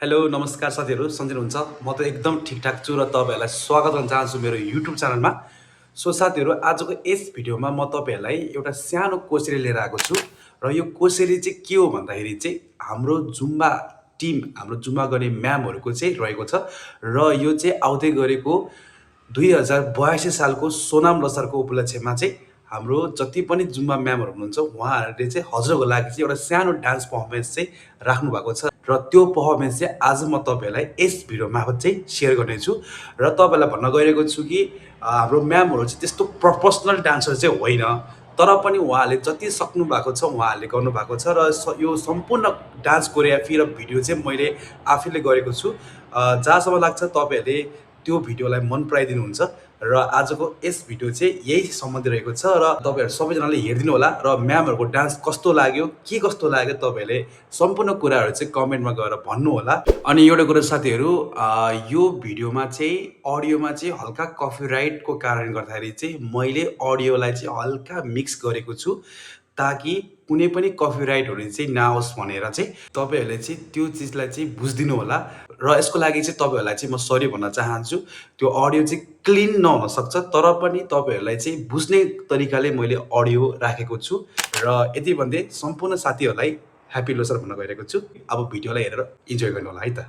Hello नमस्कार साथीहरू सन्चै हुनुहुन्छ म त एकदम ठिकठाक छु र तपाईँहरूलाई स्वागत गर्न चाहन्छु मेरो युट्युब च्यानलमा। सो साथीहरू आजको यस भिडियोमा म तपाईँहरूलाई एउटा सानो कोसेली लिएर आएको छु र यो कोसेली चाहिँ के हो भन्दाखेरि चाहिँ हाम्रो जुम्बा टिम हाम्रो जुम्बा गर्ने म्यामहरूको चाहिँ रहेको छ र यो चाहिँ आउँदै गरेको 2082 सालको सोनाम लोसारको उपलक्ष्यमा चाहिँ हाम्रो जति पनि जुम्बा म्यामहरू हुनुहुन्छ उहाँहरूले चाहिँ हजुरहरूको लागि चाहिँ एउटा सानो डान्स पर्फर्मेन्स चाहिँ राख्नु भएको छ र त्यो पर्फर्मेन्स चाहिँ आज म तपाईँहरूलाई यस भिडियो मार्फत चाहिँ सेयर गर्नेछु र तपाईँलाई भन्न गइरहेको छु कि हाम्रो म्यामहरू चाहिँ त्यस्तो प्रोफेसनल डान्सर चाहिँ होइन, तर पनि उहाँहरूले जति सक्नु भएको छ उहाँहरूले गर्नुभएको छ र यो सम्पूर्ण डान्स कोरियोग्राफी र भिडियो चाहिँ मैले आफैले गरेको छु। जहाँसम्म लाग्छ तपाईँहरूले त्यो भिडियोलाई मन पराइदिनुहुन्छ र आजको यस भिडियो चाहिँ यही सम्बन्धी रहेको छ र तपाईँहरू सबैजनाले हेरिदिनु होला र म्यामहरूको डान्स कस्तो लाग्यो के कस्तो लाग्यो तपाईँहरूले सम्पूर्ण कुराहरू चाहिँ कमेन्टमा गएर भन्नु होला। अनि एउटा कुरा साथीहरू, यो भिडियोमा चाहिँ अडियोमा चाहिँ हल्का कपिराइटको कारणले गर्दाखेरि चाहिँ मैले अडियोलाई चाहिँ हल्का मिक्स गरेको छु ताकि कुनै पनि कपिराइटहरू चाहिँ नआओस् भनेर चाहिँ तपाईँहरूले चाहिँ त्यो चिजलाई चाहिँ बुझिदिनु होला र यसको लागि चाहिँ तपाईँहरूलाई चाहिँ म सरी भन्न चाहन्छु। त्यो अडियो चाहिँ क्लिन नहुन सक्छ तर पनि तपाईँहरूलाई चाहिँ बुझ्ने तरिकाले मैले अडियो राखेको छु र यति भन्दै सम्पूर्ण साथीहरूलाई ह्याप्पी लोसर भन्न गइरहेको छु। अब भिडियोलाई हेरेर इन्जोय गर्नु होला है त।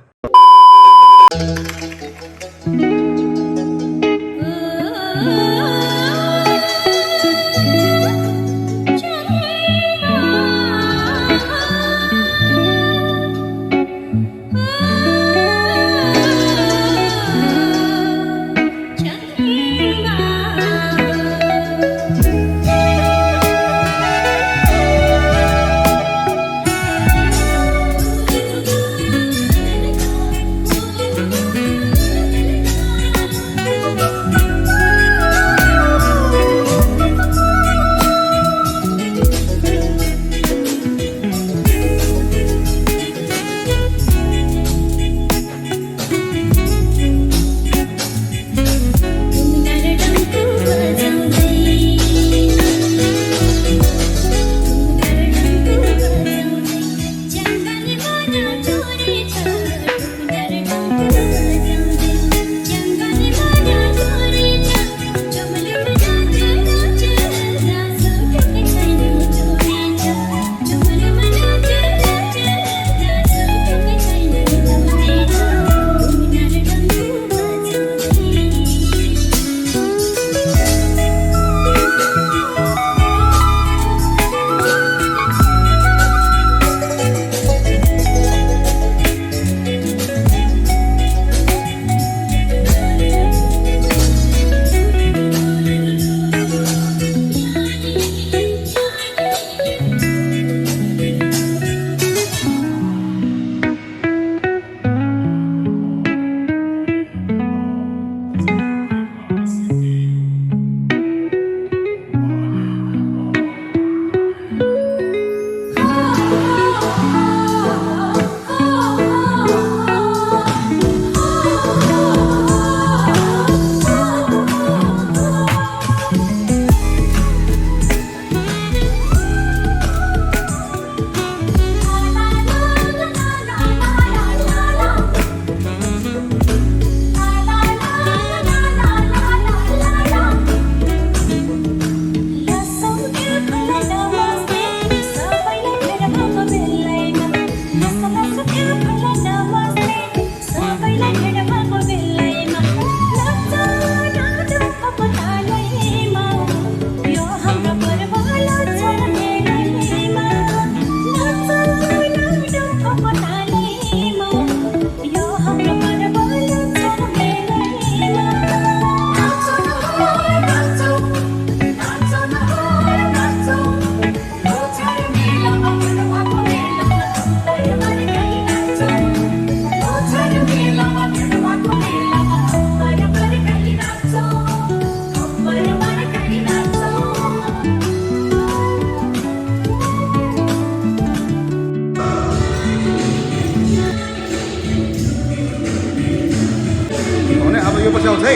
यो पछि आउँछ है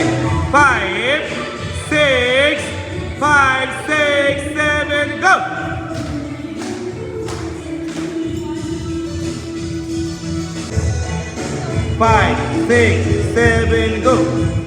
5 6 5 6 7 गो। 5, 6, 7, go.